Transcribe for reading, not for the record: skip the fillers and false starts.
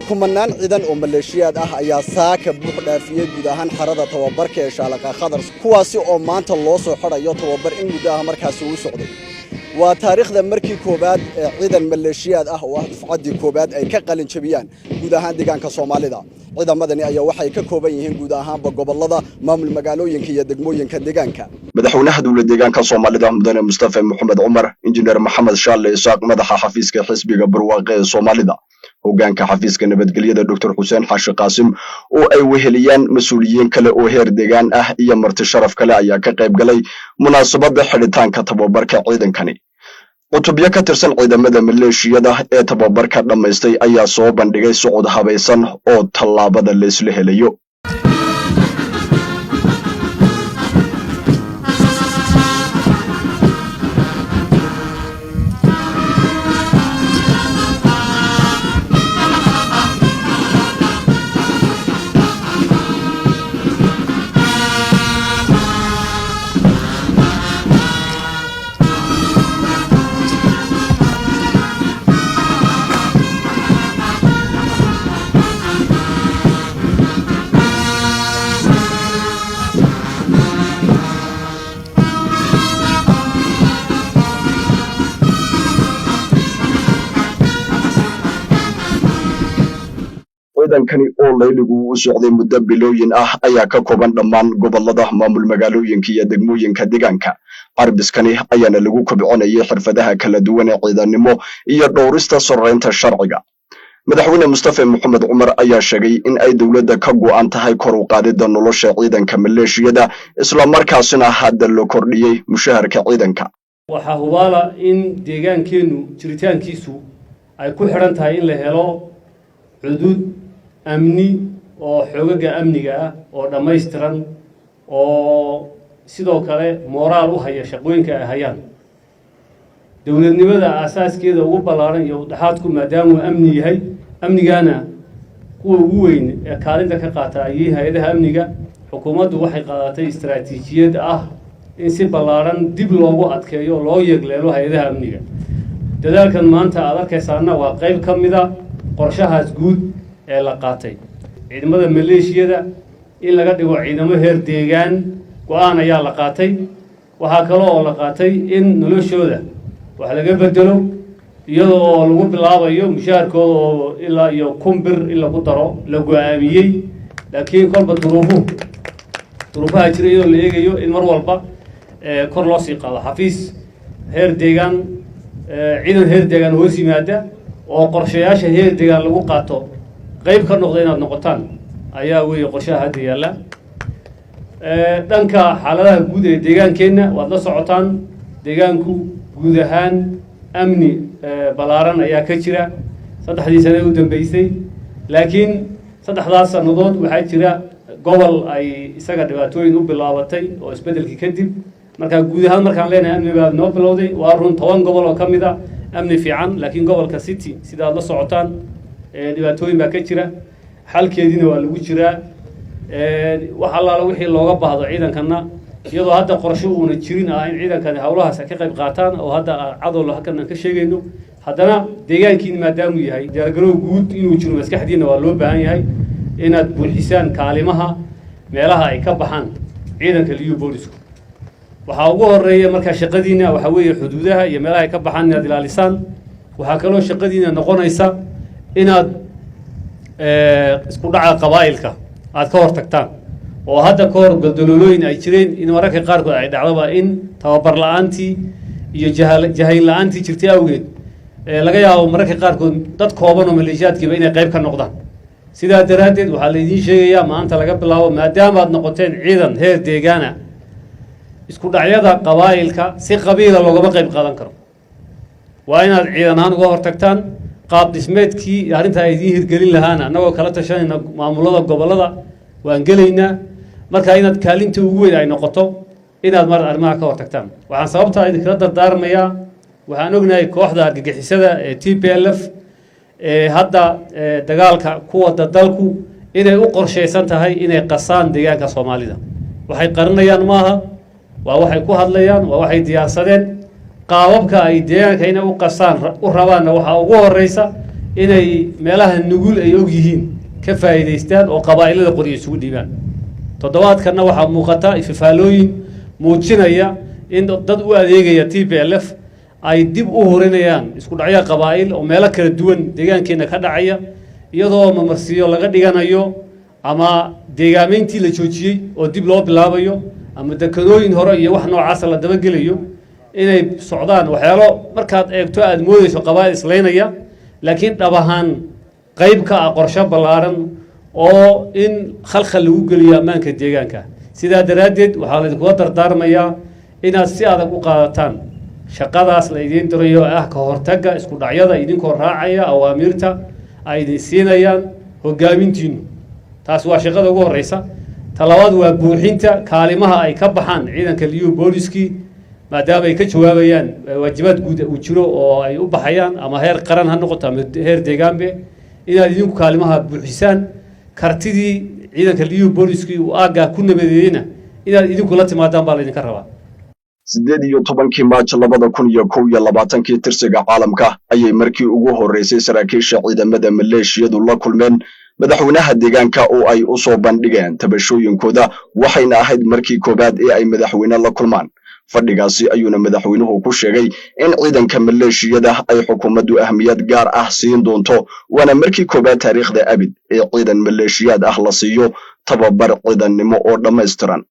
kumanaan ciidan oo maleeshiyaad ah ayaa saaka buux dhaafiyay guud ahaan xarada tababarka ee Shaalaqa Khadar kuwaasi oo maanta loo soo xirayo tababar in muddo ah markaas uu socday waa taariikhda markii koobaad ee ciidan maleeshiyaad ah oo dufcadii koobaad ay ka qalin jabiyaan guud ahaan deegaanka Soomaalida ciidamadani ayaa waxay ka kooban yihiin guud ahaanba gobolada maamul magaalooyinka iyo degmooyinka deegaanka madaxweynaha dowladda deegaanka Soomaalida mudane Mustafa Maxamed Umar injineer Maxamed Shaale Isaaq madaxa xafiiska xisbiga barwaaqo ee Soomaalida hogaanka xafiiska nabadgelyada Dr. Xuseen Xaashi Qaasim oo ay weheliyaan mas'uuliyiin kale oo heer deegaan ah iyo marti sharaf kale ayaa ka qayb galay munaasabadda xidhitaanka tababarka ciidankani cutubyo ka tirsan ciidamada maleeshiyada ee tababarka dhameystay ayaa soo bandhigay socod habaysan oo tallaabada la isla helayo ciidankani oo layligu u socday muddo bilooyin ah ayaa ka kooban dhammaan gobolada maamul magaalooyinka iyo degmooyinka deegaanka arbiskani ayaana lagu kobcinayay xirfadaha kala duwan ee ciidanimo iyo dhowrista sareynta sharciga madaxweyne Mustafa Maxamed Umar ayaa sheegay in ay dawladda ka go'an tahay kor u qaadida nolosha ciidanka maleeshiyada isla markaasina hadda loo kordhiyay mushaharka ciidanka waxa hubaala in deegaankeenu jiritaankiisu ay ku xiran tahay in la helo xuduud amni oo xoogaga amniga ah oo dhameystiran oo sidoo kale moraal u haya shaqooyinka ay hayaan dawladnimada asaaskeeda ugu ballaaran iyo dhaxaadku maadaama amni yahay amnigana kuwa ugu weyn ee kaalinta ka qaata ay hay'adaha amniga xukuumaddu waxay qaadatay istaraatiijiyad ah in si ballaaran dib loogu adkeeyo loo yeegleelo hay'adaha amniga dadaalkan maanta aad arkaysaana waa qayb ka mid ah qorshahaas guud ee la qaatay ciidamada maleeshiyada in laga dhigo ciidamo heer deegaan go'aan ayaa la qaatay waxa kale oo la qaatay in noloshooda wax laga bedelo iyadoo oo lagu bilaabayo mushaharkooda oo ilaa iyo kumbir ila ku daro la go'aamiyay laakiin kolba duruufaha jira iyadoo la eegayo in mar walba kor loo sii qaado xafiis heer deegaan ciidan heer deegaan hoos yimaada oo qorshayaasha heer deegaan lagu qaato qayb ka noqda inaad noqotaan ayaa weeye qorshaha hadda yaalla dhanka xaaladaha guud ee deegaankeenna waad la socotaan deegaanku guud ahaan amni ballaaran ayaa ka jira saddexdii sane u dambeysay laakiin saddexdaas sannadood waxaa jira gobol ay isaga dhibaatooyin u bilaabatay oo isbeddelkii kadib marka guud ahaan markaan leenahay amni baa noo bilowday waa run 10 gobol oo ka mid ah amni fiican laakiin gobolka city sida aad la socotaan dhibaatooyin baa ka jira xalkeedina waa lagu jiraa waxa la wixii looga baahdo ciidankana iyadoo hadda qorshe uuna jirin ah in ciidankani hawlahaas ka qayb qaataan oo hadda cadow la halkan ka sheegayno haddana deegaankiina maadaama uu yahay diyaargarow guud inuu jiro maskaxdiina waa loo baahan yahay inaad buuxisaan kaalimaha meelaha ay ka baxaan ciidanka liyu boolisku waxa ugu horeeya marka shaqadiina waxa weeye xuduudaha iyo meelaha ay ka baxaan inaad ilaalisaan waxa kaloo shaqadiina noqonaysa inaad isku dhaca qabaa'ilka aad ka hortagtaan oo hadda ka hor goldololooyin ay jireen in mararka qaarkood ay dhacdaba in tababar la'aantii iyo jahayn la'aantii jirtay awgeed laga yaabo mararka qaarkood dad kooban oo maleeshiyaadkiiba inay qayb ka noqdaan sidaa daraaddeed waxaa laydiin sheegayaa maanta laga bilaabo maadaama aad noqoteen ciidan heer deegaana isku dhacyada qabaa'ilka si qabiila loogama qayb qaadan karo waa inaad ciidan ahaan uga hortagtaan qaab dhismeedkii arrintaa idiin hirgelin lahaana annagoo kala tashanayna maamulada gobollada waan gelaynaa marka inaad kaalinta ugu weyn ay noqoto inaad mar arrimaha ka hortagtaan waxaan sababta idinkala dardaarmayaa waxaan ognahay kooxda argagixisada ee TPLF hadda dagaalka ku wada dalku inay u qorsheysan tahay inay qasaan deegaanka Soomaalida waxay qarinayaan maaha waa waxay ku hadlayaan waa waxay diyaarsadeen qaababka ay deegaanka inay u qasaan u rabaan waxa ugu horeysa inay meelaha nugul ay og yihiin ka faa'iideystaan oo qabaa'ilada qori isugu dhiibaan toddobaadkana waxa muuqata ifafaalooyin muujinaya in dad u adeegaya TPLF ay dib u horinayaan isku dhacyo qabaa'il oo meelo kala duwan deegaankeena ka dhacaya iyadoo mamarsiyo laga dhiganayo ama deegaameyntii la joojiyay oo dib loo bilaabayo ama dekanooyin hore iyo wax noocaas la daba gelayo inay socdaan waxyaalo markaad eegto aad moodayso qabaa'il islaynaya laakiin dhab ahaan qayb ka ah qorshe ballaaran oo in khalkhal lagu geliyo ammaanka deegaanka sidaa daraaddeed waxaa la idinku dardaarmayaa inaad si adag u qaadataan shaqadaas la idiin dirayo ah ka hortagga isku dhacyada idinkoo raacaya awaamirta ay idin siinayaan hogaamintiinu taas waa shaqada ugu horeysa talabaad waa buuxinta kaalimaha ay ka baxaan ciidanka liyu booliskii maadaama ay ka jawaabayaan waajibaad guud u jiro oo ay u baxayaan ama heer qaran ha noqoto ama heer deegaanbe inaad idinku kaalimaha buuxisaan kartidii ciidanka liyu booliskii uu aaga ku nabadeeyna inaad idinku la timaadaan baa la idinka rabaa 18 Maarch 2021 tirsiga caalamka ayay markii ugu horeysay saraakiisha ciidamada Maleeshiyadu la kulmeen madaxweynaha deegaanka oo ay u soo bandhigeen tabashooyinkooda waxayna ahayd markii koobaad ee ay madaxweyne la kulmaan fadhigaasi ayuuna madaxweynuhu ku sheegay in ciidanka Maleeshiyada ay xukuumaddu ahmiyad gaar ah siin doonto wana markii koobaad taariikhda abid ee ciidan Maleeshiyad ah la siiyo tababar ciidannimo oo dhameystiran